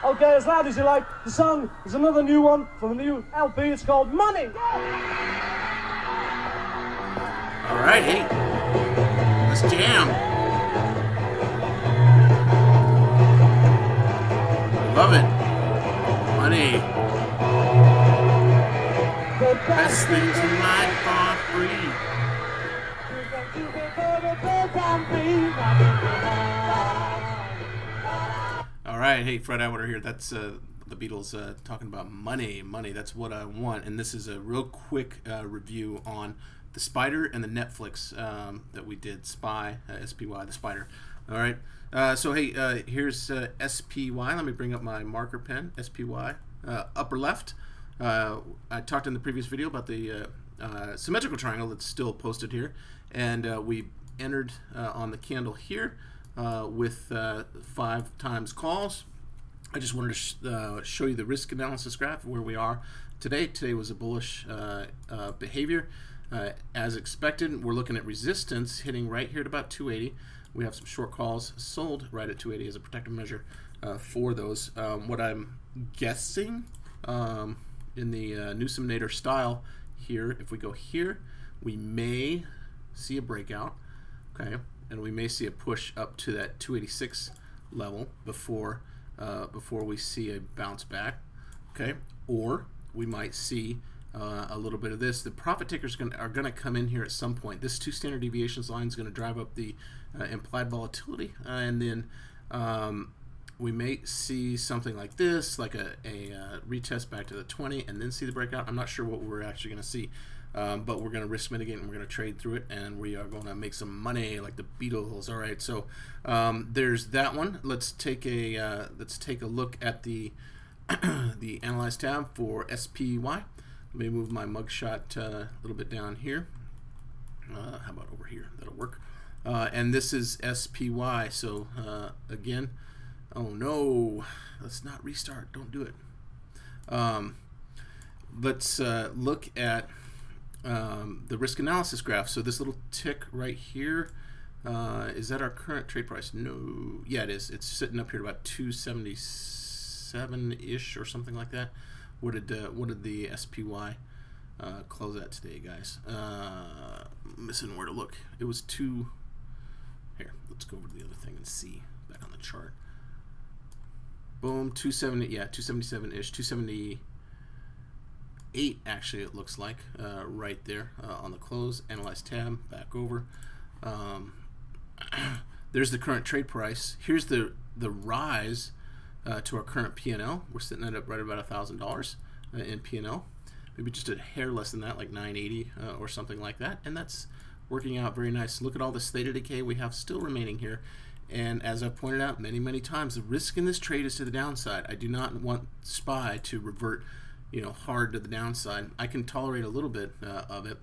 Okay, as loud as you like. The song is another new one from a new LP. It's called Money. All right, hey, let's jam. Love it. Money. Best things in life are free. All right, hey, Fred Atwater here. That's the Beatles talking about money. Money, that's what I want. And this is a real quick review on the Spider and the Netflix that we did. SPY, SPY, the Spider. All right. So, hey, here's SPY. Let me bring up my marker pen. SPY, upper left. I talked in the previous video about the symmetrical triangle that's still posted here. And we entered on the candle here with 5 times calls. I just wanted to show you the risk analysis graph where we are today. Today was a bullish behavior. As expected, we're looking at resistance hitting right here at about 280. We have some short calls sold right at 280 as a protective measure for those. What I'm guessing in the Newsom-Nader style here, if we go here, we may see a breakout, okay, and we may see a push up to that 286 level before we see a bounce back, okay, or we might see a little bit of this. The profit takers are going to come in here at some point. This 2 standard deviations line is going to drive up the implied volatility, and then we may see something like this, like a retest back to the 20, and then see the breakout. I'm not sure what we're actually going to see, but we're going to risk mitigate and we're going to trade through it, and we are going to make some money like the Beatles. All right, so there's that one. Let's take a look at the the Analyze tab for SPY. Let me move my mugshot a little bit down here. How about over here? That'll work. And this is SPY. So again, oh no, let's not restart. Don't do it. Let's look at the risk analysis graph. So this little tick right here, is that our current trade price? No. Yeah, it is. It's sitting up here at about 277-ish or something like that. What did the SPY close at today, guys? Missing where to look. It was 2. Here, let's go over to the other thing and see back on the chart. Boom, 270. Yeah, 277-ish, 278 actually. It looks like right there on the close. Analyze tab. Back over. There's the current trade price. Here's the rise to our current P&L. We're sitting at right about $1,000 in P&L. Maybe just a hair less than that, like 980 or something like that. And that's working out very nice. Look at all this theta decay we have still remaining here. And as I've pointed out many, many times, the risk in this trade is to the downside. I do not want SPY to revert, hard to the downside. I can tolerate a little bit of it.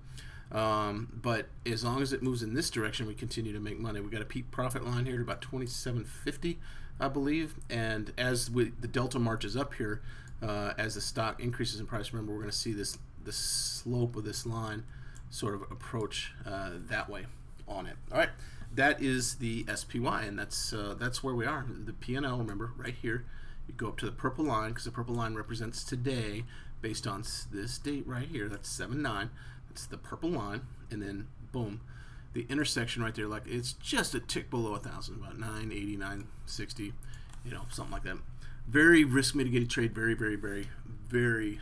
But as long as it moves in this direction, we continue to make money. We got a peak profit line here at about 27.50. I believe, and as the delta marches up here, as the stock increases in price, remember we're going to see the slope of this line sort of approach that way on it. All right, that is the SPY, and that's where we are. The P&L, remember, right here. You go up to the purple line because the purple line represents today based on this date right here. That's 7/9. That's the purple line, and then boom. The intersection right there, like it's just a tick below 1,000, about 980, 960, something like that. Very risk mitigated trade, very, very, very, very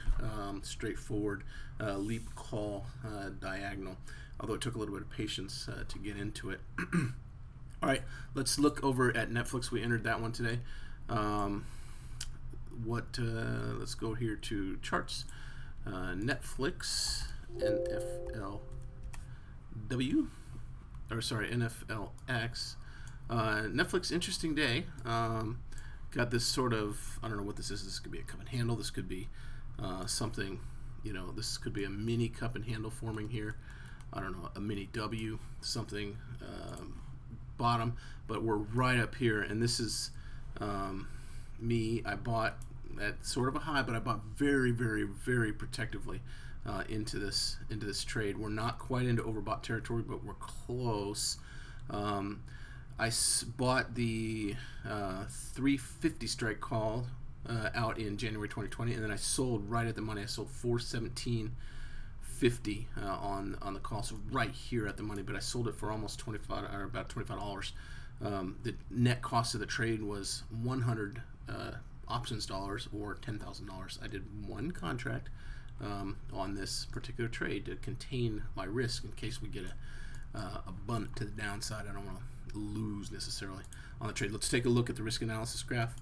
straightforward leap call diagonal. Although it took a little bit of patience to get into it. All right, let's look over at Netflix. We entered that one today. Let's go here to charts. Netflix, NFLX. Netflix, interesting day. Got this sort of, I don't know what this is. This could be a cup and handle. This could be something, this could be a mini cup and handle forming here. I don't know, a mini W, something bottom. But we're right up here, and this is me. I bought at sort of a high, but I bought very, very, very protectively into this trade. We're not quite into overbought territory, but we're close. bought the 350 strike call out in January 2020, and then I sold right at the money. I sold 417.50 on the call, so right here at the money. But I sold it for almost about $25. The net cost of the trade was 100 options dollars, or $10,000. I did one contract on this particular trade to contain my risk in case we get a bunt to the downside. I don't want to lose necessarily on the trade. Let's take a look at the risk analysis graph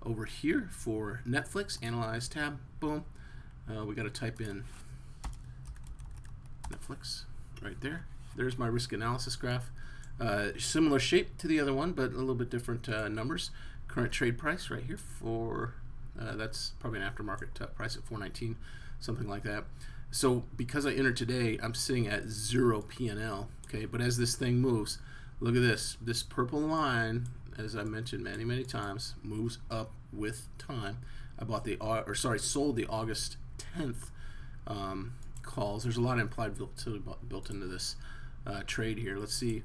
over here for Netflix. Analyze tab. Boom. We got to type in Netflix right there. There's my risk analysis graph. Similar shape to the other one, but a little bit different numbers. Current trade price right here for that's probably an aftermarket price at $4.19, something like that. So because I entered today, I'm sitting at 0 P&L. Okay, but as this thing moves, look at this. This purple line, as I mentioned many times, moves up with time. I bought sold the August 10th calls. There's a lot of implied volatility built into this trade here. Let's see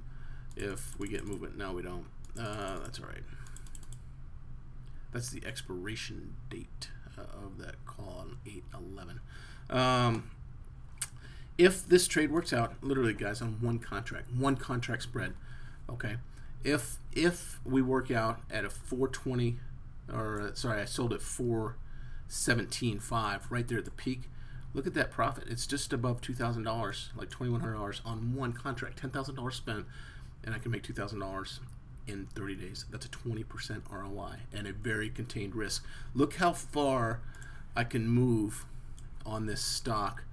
if we get movement. No, we don't. That's all right. That's the expiration date of that call on 8/11. If this trade works out, literally, guys, on one contract spread, okay. If we work out at a 420, or sorry, I sold at 417.5 right there at the peak. Look at that profit. It's just above $2,000, like $2,100 on one contract. $10,000 spent, and I can make $2,000 in 30 days. That's a 20% ROI and a very contained risk. Look how far I can move on this stock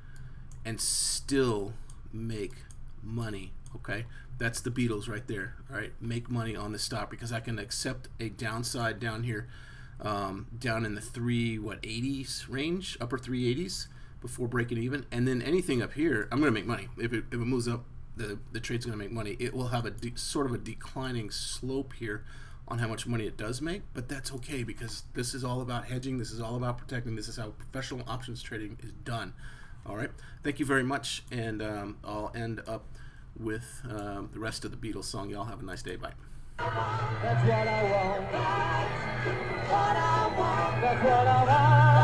and still make money. Okay, that's the Beatles right there. All right, make money on the stock because I can accept a downside down here, down in the 380s range, upper 380s before breaking even, and then anything up here, I'm going to make money. If it moves up, the trade's going to make money. It will have a sort of a declining slope here on how much money it does make, but that's okay because this is all about hedging. This is all about protecting. This is how professional options trading is done. All right, thank you very much, and I'll end up with the rest of the Beatles song. Y'all have a nice day. Bye. That's what I want. That's what I want. That's what I want.